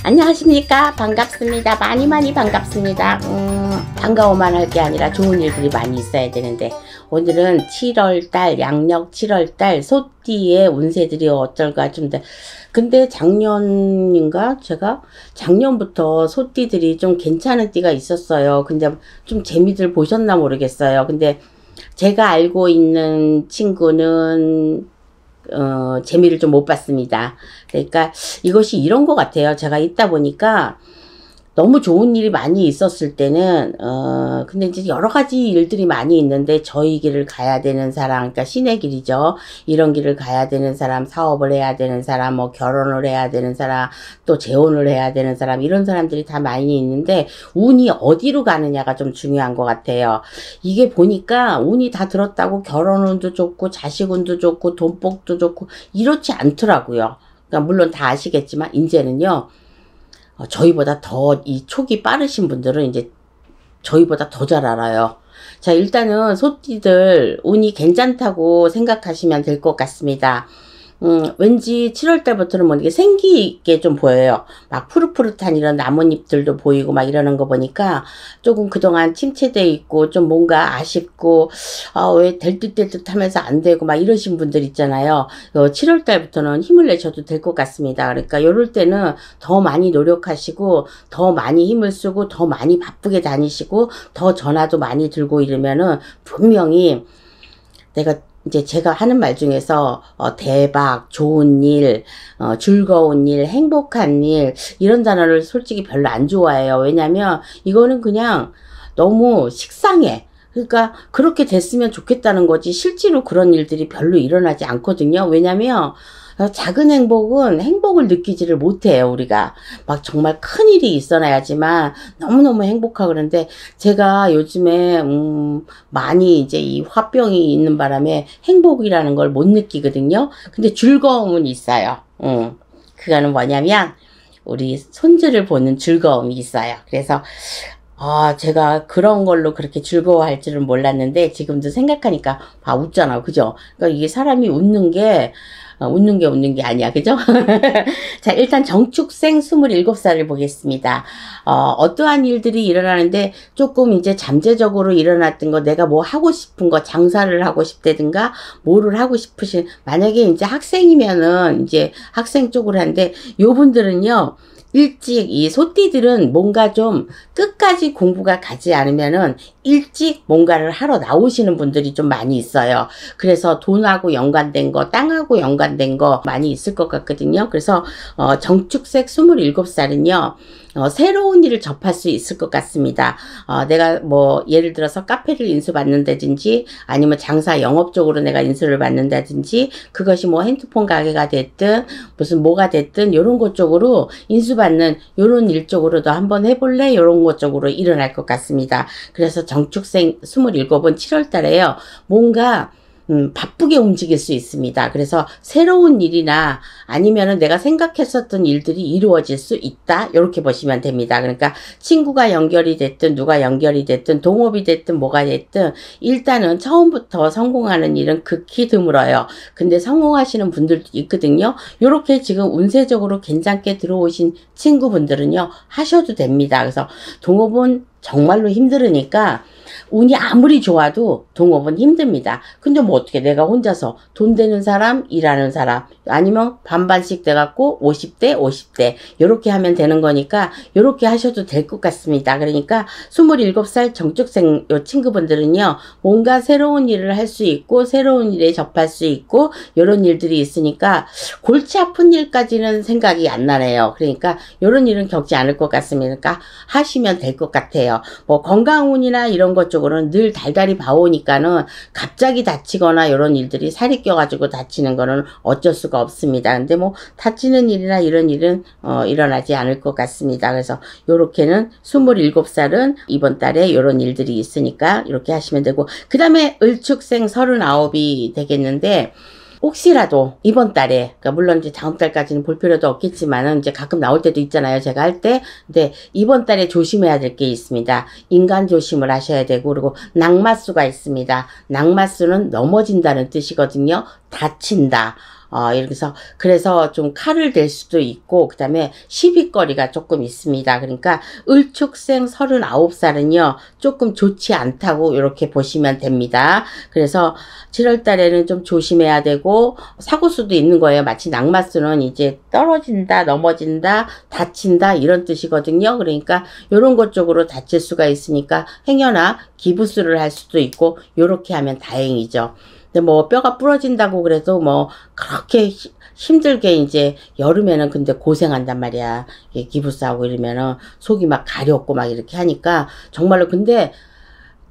안녕하십니까. 반갑습니다. 많이 반갑습니다. 반가워만 할 게 아니라 좋은 일들이 많이 있어야 되는데, 오늘은 7월달 양력 7월달 소띠의 운세들이 어떨까 좀 더. 근데 작년인가 제가 작년부터 소띠들이 좀 괜찮은 띠가 있었어요. 근데 좀 재미들 보셨나 모르겠어요. 근데 제가 알고 있는 친구는 재미를 좀 못 봤습니다. 그러니까 이것이 이런 것 같아요. 제가 있다 보니까 너무 좋은 일이 많이 있었을 때는 근데 이제 여러 가지 일들이 많이 있는데, 저희 길을 가야 되는 사람, 그러니까 신의 길이죠. 이런 길을 가야 되는 사람, 사업을 해야 되는 사람, 뭐 결혼을 해야 되는 사람, 또 재혼을 해야 되는 사람, 이런 사람들이 다 많이 있는데, 운이 어디로 가느냐가 좀 중요한 것 같아요. 이게 보니까 운이 다 들었다고 결혼운도 좋고 자식운도 좋고 돈복도 좋고 이렇지 않더라고요. 그러니까 물론 다 아시겠지만 이제는요, 저희보다 더 이 촉이 빠르신 분들은 이제 저희보다 더 잘 알아요. 자, 일단은 소띠들 운이 괜찮다고 생각하시면 될 것 같습니다. 왠지 7월 달부터는 뭐 이게 생기 있게 좀 보여요. 막 푸릇푸릇한 이런 나뭇잎들도 보이고 막 이러는 거 보니까 조금 그동안 침체돼 있고 좀 뭔가 아쉽고, 왜 될 듯 될 듯 하면서 안 되고 막 이러신 분들 있잖아요. 7월 달부터는 힘을 내셔도 될 것 같습니다. 그러니까 요럴 때는 더 많이 노력하시고, 더 많이 힘을 쓰고, 더 많이 바쁘게 다니시고, 더 전화도 많이 들고 이러면은 분명히 이제 제가 하는 말 중에서 대박, 좋은 일, 즐거운 일, 행복한 일, 이런 단어를 솔직히 별로 안 좋아해요. 왜냐면 이거는 그냥 너무 식상해. 그러니까 그렇게 됐으면 좋겠다는 거지, 실제로 그런 일들이 별로 일어나지 않거든요. 왜냐면 작은 행복은 행복을 느끼지를 못해요. 우리가 막 정말 큰일이 있어야지만 너무너무 행복하고. 그런데 제가 요즘에 많이 이제 이 화병이 있는 바람에 행복이라는 걸 못 느끼거든요. 근데 즐거움은 있어요. 그거는 뭐냐면 우리 손주를 보는 즐거움이 있어요. 그래서 제가 그런 걸로 그렇게 즐거워할 줄은 몰랐는데, 지금도 생각하니까 웃잖아. 그죠? 그러니까 이게 사람이 웃는 게 아니야. 그죠? 자, 일단 정축생 27살을 보겠습니다. 어떠한 일들이 일어나는데, 조금 이제 잠재적으로 일어났던 거, 내가 뭐 하고 싶은 거, 장사를 하고 싶다든가, 뭐를 하고 싶으신, 만약에 이제 학생이면은 이제 학생 쪽으로 하는데, 요 분들은요, 일찍 이 소띠들은 뭔가 좀 끝까지 공부가 가지 않으면은 일찍 뭔가를 하러 나오시는 분들이 좀 많이 있어요. 그래서 돈하고 연관된 거, 땅하고 연관된 거 많이 있을 것 같거든요. 그래서 정축생 27살은요 새로운 일을 접할 수 있을 것 같습니다. 내가 뭐 예를 들어서 카페를 인수받는다든지, 아니면 장사 영업 쪽으로 내가 인수를 받는다든지, 그것이 뭐 핸드폰 가게가 됐든 무슨 뭐가 됐든 요런 것 쪽으로 인수받는 요런 일 쪽으로도 한번 해볼래? 요런 것 쪽으로 일어날 것 같습니다. 그래서 정축생 27은 7월 달에요 뭔가 바쁘게 움직일 수 있습니다. 그래서 새로운 일이나 아니면은 내가 생각했었던 일들이 이루어질 수 있다, 이렇게 보시면 됩니다. 그러니까 친구가 연결이 됐든 누가 연결이 됐든 동업이 됐든 뭐가 됐든 일단은 처음부터 성공하는 일은 극히 드물어요. 근데 성공하시는 분들도 있거든요. 요렇게 지금 운세적으로 괜찮게 들어오신 친구분들은요 하셔도 됩니다. 그래서 동업은 정말로 힘들으니까, 운이 아무리 좋아도 동업은 힘듭니다. 근데 뭐 어떻게, 내가 혼자서 돈 되는 사람, 일하는 사람, 아니면 반반씩 돼갖고 50대 요렇게 하면 되는 거니까 요렇게 하셔도 될 것 같습니다. 그러니까 27살 정축생 요 친구분들은요 뭔가 새로운 일을 할 수 있고 새로운 일에 접할 수 있고 요런 일들이 있으니까 골치 아픈 일까지는 생각이 안 나네요. 그러니까 요런 일은 겪지 않을 것 같습니다. 그러니까 하시면 될 것 같아요. 뭐 건강운이나 이런 것 쪽으로는 늘 달달이 봐오니까는 갑자기 다치거나 이런 일들이 살이 껴가지고 다치는 거는 어쩔 수가 없습니다. 근데 뭐 다치는 일이나 이런 일은 일어나지 않을 것 같습니다. 그래서 요렇게는 27살은 이번 달에 요런 일들이 있으니까 이렇게 하시면 되고, 그 다음에 을축생 39이 되겠는데, 혹시라도 이번 달에, 그러니까 물론 이제 다음 달까지는 볼 필요도 없겠지만은 이제 가끔 나올 때도 있잖아요, 제가 할 때. 근데 이번 달에 조심해야 될 게 있습니다. 인간 조심을 하셔야 되고, 그리고 낙마수가 있습니다. 낙마수는 넘어진다는 뜻이거든요. 다친다. 이래서 그래서 좀 칼을 댈 수도 있고 그다음에 시비거리가 조금 있습니다. 그러니까 을축생 39살은요 조금 좋지 않다고 이렇게 보시면 됩니다. 그래서 7월 달에는 좀 조심해야 되고 사고수도 있는 거예요. 마치 낙마수는 이제 떨어진다, 넘어진다, 다친다 이런 뜻이거든요. 그러니까 이런 것 쪽으로 다칠 수가 있으니까 행여나 기부수를 할 수도 있고 요렇게 하면 다행이죠. 근데 뭐 뼈가 부러진다고 그래도 뭐 그렇게 힘들게 이제 여름에는 근데 고생한단 말이야. 기부스하고 이러면은 속이 막 가렵고 막 이렇게 하니까 정말로 근데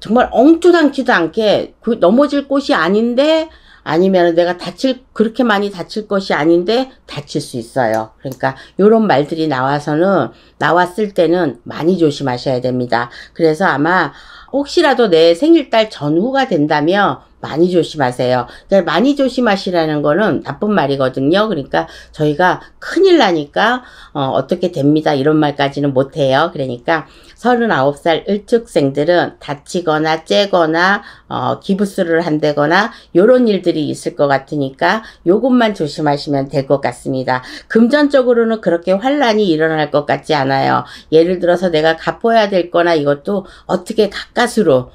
정말 엉뚱하지도 않게 넘어질 곳이 아닌데 아니면 내가 그렇게 많이 다칠 것이 아닌데 다칠 수 있어요. 그러니까 요런 말들이 나왔을 때는 많이 조심하셔야 됩니다. 그래서 아마 혹시라도 내 생일달 전후가 된다면 많이 조심하세요. 그러니까 많이 조심하시라는 거는 나쁜 말이거든요. 그러니까 저희가 큰일 나니까 어떻게 됩니다. 이런 말까지는 못해요. 그러니까 39살 을축생들은 다치거나 째거나 기부스를 한다거나 요런 일들이 있을 것 같으니까 요것만 조심하시면 될 것 같습니다. 금전적으로는 그렇게 환란이 일어날 것 같지 않아요. 예를 들어서 내가 갚아야 될 거나 이것도 어떻게 가까스로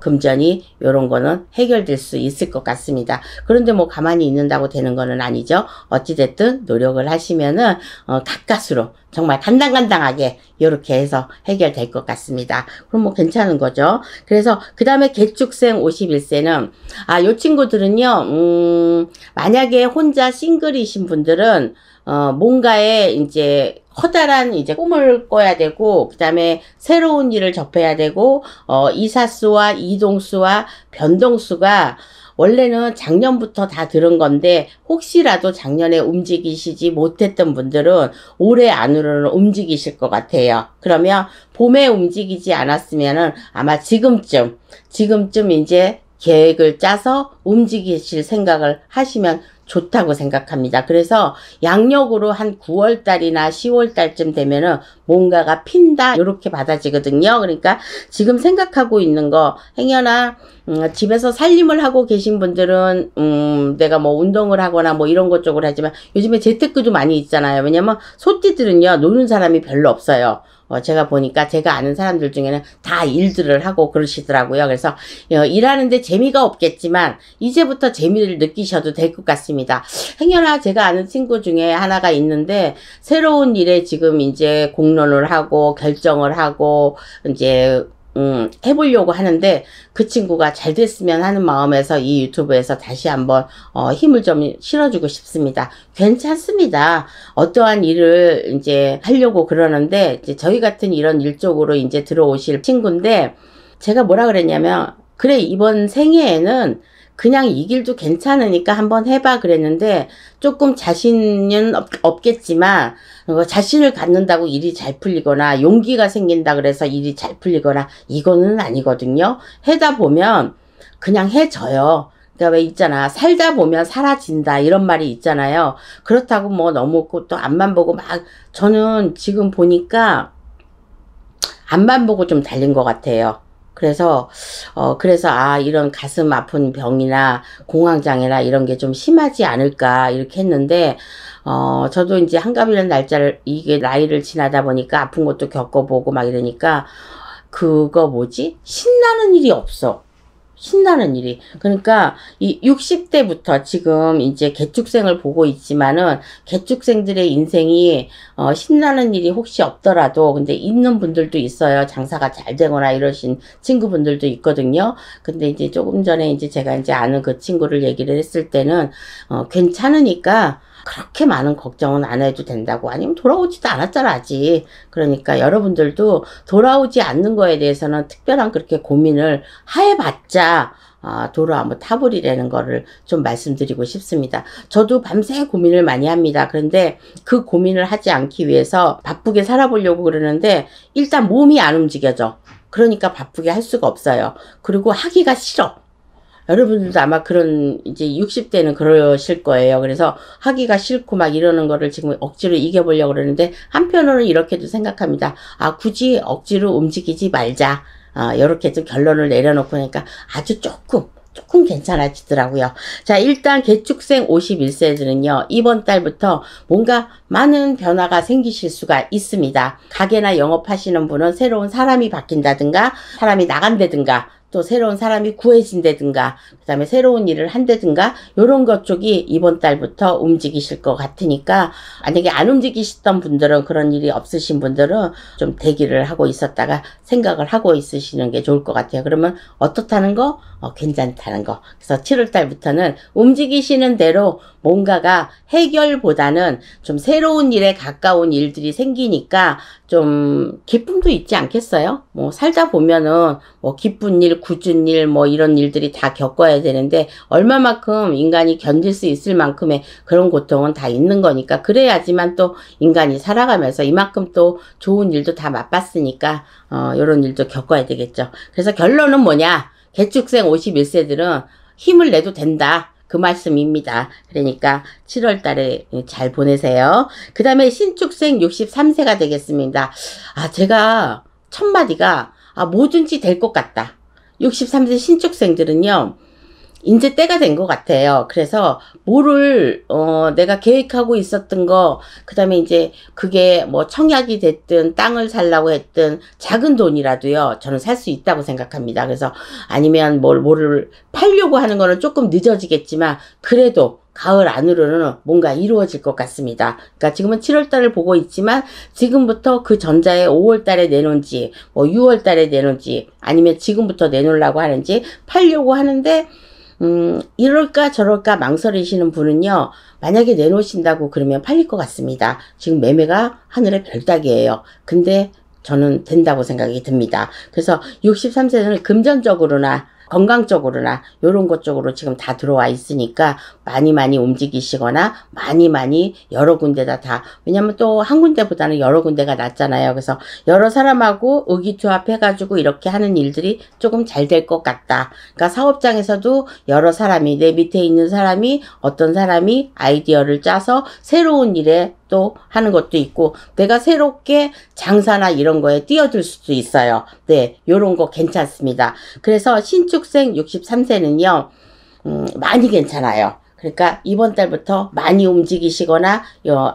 금전이 요런 거는 해결될 수 있을 것 같습니다. 그런데 뭐 가만히 있는다고 되는 거는 아니죠. 어찌됐든 노력을 하시면은 가까스로 정말 간당간당하게 요렇게 해서 해결될 것 같습니다. 그럼 뭐 괜찮은 거죠. 그래서 그 다음에 개축생 51세는 요 친구들은요 만약에 혼자 싱글이신 분들은 뭔가에 이제 커다란 이제 꿈을 꿔야 되고, 그 다음에 새로운 일을 접해야 되고, 이사수와 이동수와 변동수가 원래는 작년부터 다 들은 건데, 혹시라도 작년에 움직이시지 못했던 분들은 올해 안으로는 움직이실 것 같아요. 그러면 봄에 움직이지 않았으면은 아마 지금쯤 이제 계획을 짜서 움직이실 생각을 하시면 좋다고 생각합니다. 그래서 양력으로 한 9월달이나 10월달쯤 되면은 뭔가가 핀다 이렇게 받아지거든요. 그러니까 지금 생각하고 있는 거 행여나 집에서 살림을 하고 계신 분들은 내가 뭐 운동을 하거나 뭐 이런 것 쪽으로 하지만 요즘에 재테크도 많이 있잖아요. 왜냐면 소띠들은요 노는 사람이 별로 없어요. 제가 보니까 제가 아는 사람들 중에는 다 일들을 하고 그러시더라고요. 그래서 일하는데 재미가 없겠지만 이제부터 재미를 느끼셔도 될 것 같습니다. 행여나 제가 아는 친구 중에 하나가 있는데 새로운 일에 지금 이제 공론을 하고 결정을 하고 이제 해보려고 하는데 그 친구가 잘 됐으면 하는 마음에서 이 유튜브에서 다시 한번 힘을 좀 실어주고 싶습니다. 괜찮습니다. 어떠한 일을 이제 하려고 그러는데 이제 저희 같은 이런 일 쪽으로 이제 들어오실 친구인데 제가 뭐라 그랬냐면 그래 이번 생애에는 그냥 이 길도 괜찮으니까 한번 해봐 그랬는데 조금 자신은 없겠지만 자신을 갖는다고 일이 잘 풀리거나 용기가 생긴다 그래서 일이 잘 풀리거나 이거는 아니거든요. 해다 보면 그냥 해져요. 그러니까 왜 있잖아 살다 보면 사라진다 이런 말이 있잖아요. 그렇다고 뭐 너무 또 앞만 보고 막 저는 지금 보니까 앞만 보고 좀 달린 것 같아요. 그래서 이런 가슴 아픈 병이나 공황장애나 이런 게 좀 심하지 않을까 이렇게 했는데 저도 이제 한갑이라는 날짜를 이게 나이를 지나다 보니까 아픈 것도 겪어보고 막 이러니까 그거 뭐지? 신나는 일이 없어. 신나는 일이. 그러니까 이 60대부터 지금 이제 개축생을 보고 있지만은 개축생들의 인생이 신나는 일이 혹시 없더라도 근데 있는 분들도 있어요. 장사가 잘 되거나 이러신 친구분들도 있거든요. 근데 이제 조금 전에 이제 제가 이제 아는 그 친구를 얘기를 했을 때는 괜찮으니까 그렇게 많은 걱정은 안 해도 된다고. 아니면 돌아오지도 않았잖아 아직. 그러니까 여러분들도 돌아오지 않는 거에 대해서는 특별한 그렇게 고민을 해봤자 도로 한번 타버리라는 거를 좀 말씀드리고 싶습니다. 저도 밤새 고민을 많이 합니다. 그런데 그 고민을 하지 않기 위해서 바쁘게 살아보려고 그러는데 일단 몸이 안 움직여져. 그러니까 바쁘게 할 수가 없어요. 그리고 하기가 싫어. 여러분들도 아마 그런 이제 60대는 그러실 거예요. 그래서 하기가 싫고 막 이러는 거를 지금 억지로 이겨보려고 그러는데 한편으로는 이렇게도 생각합니다. 굳이 억지로 움직이지 말자. 이렇게 좀 결론을 내려놓고 하니까 아주 조금 괜찮아지더라고요. 자, 일단 개축생 51세들은요, 이번 달부터 뭔가 많은 변화가 생기실 수가 있습니다. 가게나 영업하시는 분은 새로운 사람이 바뀐다든가, 사람이 나간다든가, 또 새로운 사람이 구해진다든가, 그 다음에 새로운 일을 한다든가, 요런 것 쪽이 이번 달부터 움직이실 것 같으니까, 만약에 안 움직이시던 분들은, 그런 일이 없으신 분들은 좀 대기를 하고 있었다가 생각을 하고 있으시는 게 좋을 것 같아요. 그러면 어떻다는 거? 괜찮다는 거. 그래서 7월 달부터는 움직이시는 대로 뭔가가 해결보다는 좀 새로운 일에 가까운 일들이 생기니까 좀 기쁨도 있지 않겠어요? 뭐 살다 보면은 뭐 기쁜 일, 굳은 일, 뭐 이런 일들이 다 겪어야 되는데 얼마만큼 인간이 견딜 수 있을 만큼의 그런 고통은 다 있는 거니까, 그래야지만 또 인간이 살아가면서 이만큼 또 좋은 일도 다 맛봤으니까 이런 일도 겪어야 되겠죠. 그래서 결론은 뭐냐? 개축생 51세들은 힘을 내도 된다, 그 말씀입니다. 그러니까 7월 달에 잘 보내세요. 그 다음에 신축생 63세가 되겠습니다. 제가 첫마디가 뭐든지 될 것 같다. 63세 신축생들은요, 이제 때가 된 것 같아요. 그래서 뭐를 내가 계획하고 있었던 거, 그 다음에 이제 그게 뭐 청약이 됐든 땅을 살라고 했든 작은 돈이라도요, 저는 살 수 있다고 생각합니다. 그래서 아니면 뭐를 팔려고 하는 거는 조금 늦어지겠지만 그래도 가을 안으로는 뭔가 이루어질 것 같습니다. 그러니까 지금은 7월 달을 보고 있지만 지금부터 그 전자에 5월 달에 내놓은지 뭐 6월 달에 내놓은지 아니면 지금부터 내놓으려고 하는지 팔려고 하는데, 이럴까 저럴까 망설이시는 분은요, 만약에 내놓으신다고 그러면 팔릴 것 같습니다. 지금 매매가 하늘의 별따기예요. 근데 저는 된다고 생각이 듭니다. 그래서 63세는 금전적으로나 건강적으로나 요런 것 쪽으로 지금 다 들어와 있으니까 많이 움직이시거나 많이 여러 군데다 다, 왜냐면 또 한 군데보다는 여러 군데가 낫잖아요. 그래서 여러 사람하고 의기투합해가지고 이렇게 하는 일들이 조금 잘 될 것 같다. 그러니까 사업장에서도 여러 사람이, 내 밑에 있는 사람이, 어떤 사람이 아이디어를 짜서 새로운 일에 또 하는 것도 있고, 내가 새롭게 장사나 이런 거에 뛰어들 수도 있어요. 네, 요런 거 괜찮습니다. 그래서 신축생 63세는요, 많이 괜찮아요. 그러니까 이번 달부터 많이 움직이시거나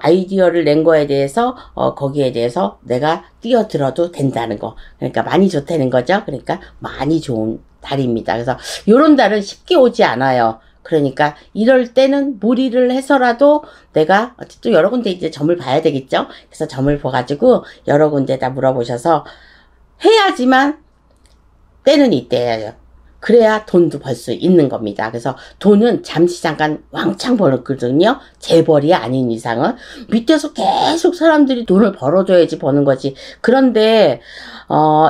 아이디어를 낸 거에 대해서 거기에 대해서 내가 뛰어들어도 된다는 거. 그러니까 많이 좋다는 거죠. 그러니까 많이 좋은 달입니다. 그래서 요런 달은 쉽게 오지 않아요. 그러니까 이럴 때는 무리를 해서라도 내가 또 여러 군데 이제 점을 봐야 되겠죠. 그래서 점을 봐가지고 여러 군데다 물어보셔서 해야지만 때는 이때예요. 그래야 돈도 벌 수 있는 겁니다. 그래서 돈은 잠시 잠깐 왕창 벌었거든요. 재벌이 아닌 이상은. 밑에서 계속 사람들이 돈을 벌어줘야지 버는 거지. 그런데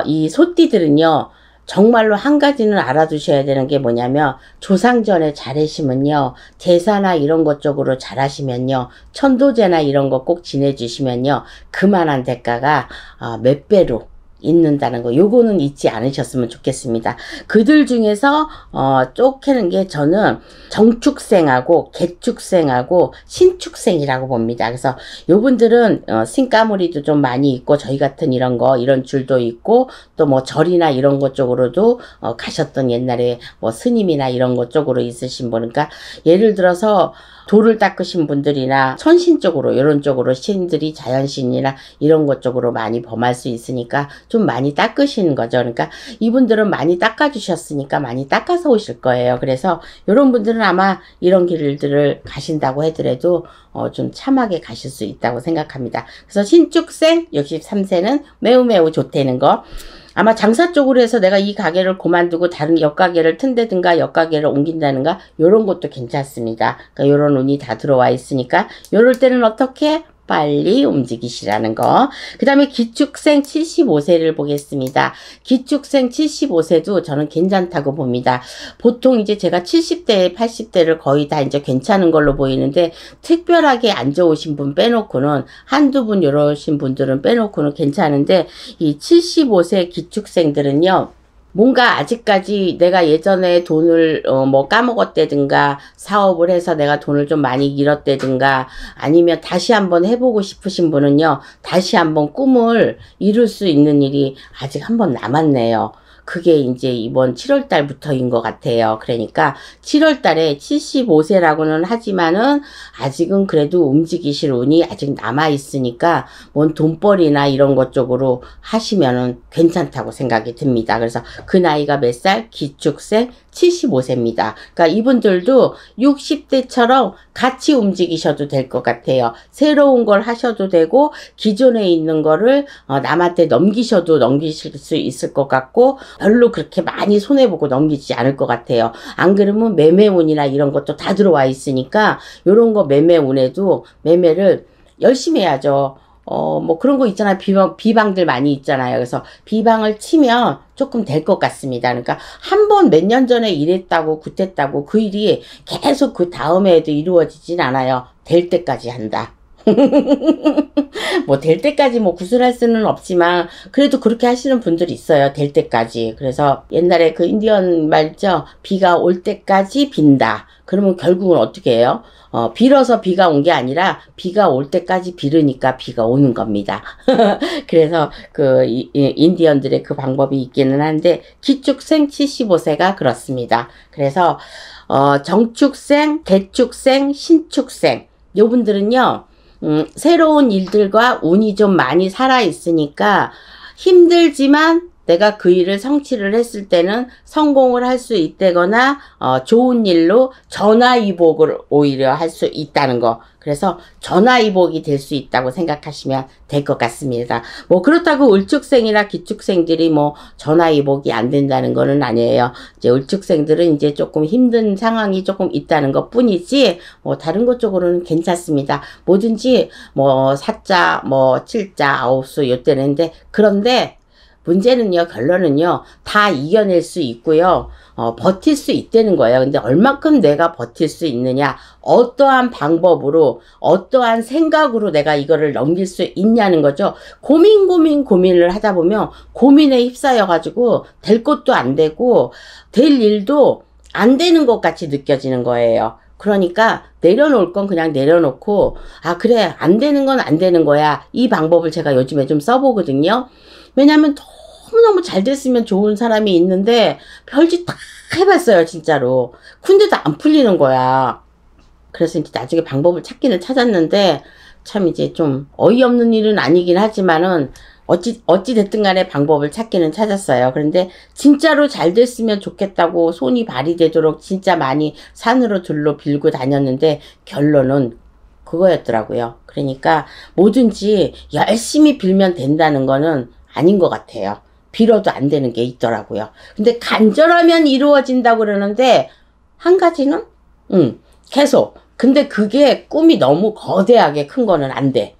이 소띠들은요, 정말로 한 가지는 알아두셔야 되는 게 뭐냐면, 조상전에 잘하시면요, 제사나 이런 것 쪽으로 잘하시면요, 천도제나 이런 거 꼭 지내주시면요, 그만한 대가가 몇 배로 있는다는 거, 요거는 잊지 않으셨으면 좋겠습니다. 그들 중에서 쪼개는 게 저는 정축생하고 개축생하고 신축생이라고 봅니다. 그래서 요분들은 신가무리도 좀 많이 있고, 저희 같은 이런 거, 이런 줄도 있고, 또 뭐 절이나 이런 것 쪽으로도 가셨던, 옛날에 뭐 스님이나 이런 것 쪽으로 있으신 분, 그러니까 예를 들어서 돌을 닦으신 분들이나 천신 쪽으로, 이런 쪽으로 신들이 자연신이나 이런 것 쪽으로 많이 범할 수 있으니까 좀 많이 닦으시는 거죠. 그러니까 이분들은 많이 닦아주셨으니까 많이 닦아서 오실 거예요. 그래서 이런 분들은 아마 이런 길들을 가신다고 하더라도 좀 참하게 가실 수 있다고 생각합니다. 그래서 신축생 63세는 매우 좋다는 거. 아마 장사 쪽으로 해서 내가 이 가게를 그만두고 다른 옆가게를 튼다든가 옆가게를 옮긴다든가 요런 것도 괜찮습니다. 그러니까 요런 운이 다 들어와 있으니까 요럴 때는 어떻게? 빨리 움직이시라는 거. 그 다음에 기축생 75세를 보겠습니다. 기축생 75세도 저는 괜찮다고 봅니다. 보통 이제 제가 70대, 80대를 거의 다 이제 괜찮은 걸로 보이는데, 특별하게 안 좋으신 분 빼놓고는, 한두 분 이러신 분들은 빼놓고는 괜찮은데, 이 75세 기축생들은요, 뭔가 아직까지 내가 예전에 돈을 뭐 까먹었다든가, 사업을 해서 내가 돈을 좀 많이 잃었다든가, 아니면 다시 한번 해보고 싶으신 분은요, 다시 한번 꿈을 이룰 수 있는 일이 아직 한번 남았네요. 그게 이제 이번 7월 달부터인 것 같아요. 그러니까 7월 달에 75세라고는 하지만은 아직은 그래도 움직이실 운이 아직 남아 있으니까 뭔 돈벌이나 이런 것 쪽으로 하시면은 괜찮다고 생각이 듭니다. 그래서 그 나이가 몇 살? 기축생 75세입니다. 그러니까 이분들도 60대처럼 같이 움직이셔도 될 것 같아요. 새로운 걸 하셔도 되고 기존에 있는 거를 남한테 넘기실 수 있을 것 같고 별로 그렇게 많이 손해보고 넘기지 않을 것 같아요. 안 그러면 매매운이나 이런 것도 다 들어와 있으니까 요런 거 매매운에도 매매를 열심히 해야죠. 뭐 그런 거 있잖아요. 비방들 많이 있잖아요. 그래서 비방을 치면 조금 될 것 같습니다. 그러니까 한 번 몇 년 전에 이랬다고 굿했다고 그 일이 계속 그 다음에도 이루어지진 않아요. 될 때까지 한다. 뭐 될 때까지 뭐 구슬할 수는 없지만 그래도 그렇게 하시는 분들이 있어요. 될 때까지. 그래서 옛날에 그 인디언 말죠. 비가 올 때까지 빈다. 그러면 결국은 어떻게 해요? 빌어서 비가 온 게 아니라 비가 올 때까지 빌으니까 비가 오는 겁니다. 그래서 그 인디언들의 그 방법이 있기는 한데 기축생 75세가 그렇습니다. 그래서 정축생, 개축생, 신축생 요분들은요. 새로운 일들과 운이 좀 많이 살아 있으니까 힘들지만 내가 그 일을 성취를 했을 때는 성공을 할 수 있다거나 좋은 일로 전화위복을 오히려 할 수 있다는 거. 그래서 전화위복이 될 수 있다고 생각하시면 될 것 같습니다. 뭐 그렇다고 을축생이나 기축생들이 뭐 전화위복이 안 된다는 거는 아니에요. 이제 을축생들은 이제 조금 힘든 상황이 조금 있다는 것 뿐이지 뭐 다른 것 쪽으로는 괜찮습니다. 뭐든지 뭐 사자, 뭐 칠자, 아홉수 요때는데 그런데 문제는요, 결론은요, 다 이겨낼 수 있고요, 버틸 수 있다는 거예요. 근데 얼마큼 내가 버틸 수 있느냐, 어떠한 방법으로, 어떠한 생각으로 내가 이거를 넘길 수 있냐는 거죠. 고민을 하다 보면 고민에 휩싸여가지고 될 것도 안 되고, 될 일도 안 되는 것 같이 느껴지는 거예요. 그러니까 내려놓을 건 그냥 내려놓고, 아, 그래, 안 되는 건 안 되는 거야. 이 방법을 제가 요즘에 좀 써보거든요. 왜냐면 너무너무 잘 됐으면 좋은 사람이 있는데 별짓 다 해봤어요, 진짜로. 근데도 안 풀리는 거야. 그래서 이제 나중에 방법을 찾기는 찾았는데 참 이제 좀 어이없는 일은 아니긴 하지만은 어찌 됐든 간에 방법을 찾기는 찾았어요. 그런데 진짜로 잘 됐으면 좋겠다고 손이 발이 되도록 진짜 많이 산으로 들로 빌고 다녔는데 결론은 그거였더라고요. 그러니까 뭐든지 열심히 빌면 된다는 거는 아닌 것 같아요. 빌어도 안 되는 게 있더라고요. 근데 간절하면 이루어진다고 그러는데 한 가지는 계속. 근데 그게 꿈이 너무 거대하게 큰 거는 안 돼.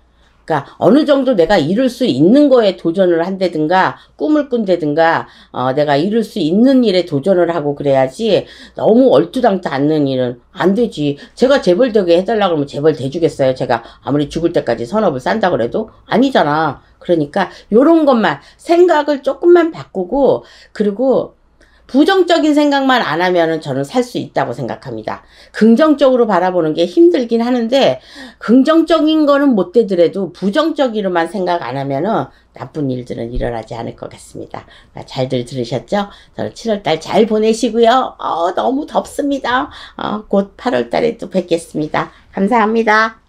그러니까 어느 정도 내가 이룰 수 있는 거에 도전을 한다든가 꿈을 꾼다든가 내가 이룰 수 있는 일에 도전을 하고 그래야지 너무 얼토당토 않는 일은 안 되지. 제가 재벌되게 해달라고 그러면 재벌 돼주겠어요? 제가 아무리 죽을 때까지 선업을 싼다 그래도? 아니잖아. 그러니까 요런 것만 생각을 조금만 바꾸고 그리고 부정적인 생각만 안 하면은 저는 살 수 있다고 생각합니다. 긍정적으로 바라보는 게 힘들긴 하는데 긍정적인 거는 못 되더라도 부정적으로만 생각 안 하면은 나쁜 일들은 일어나지 않을 것 같습니다. 잘들 들으셨죠? 저는 7월달 잘 보내시고요. 너무 덥습니다. 곧 8월달에 또 뵙겠습니다. 감사합니다.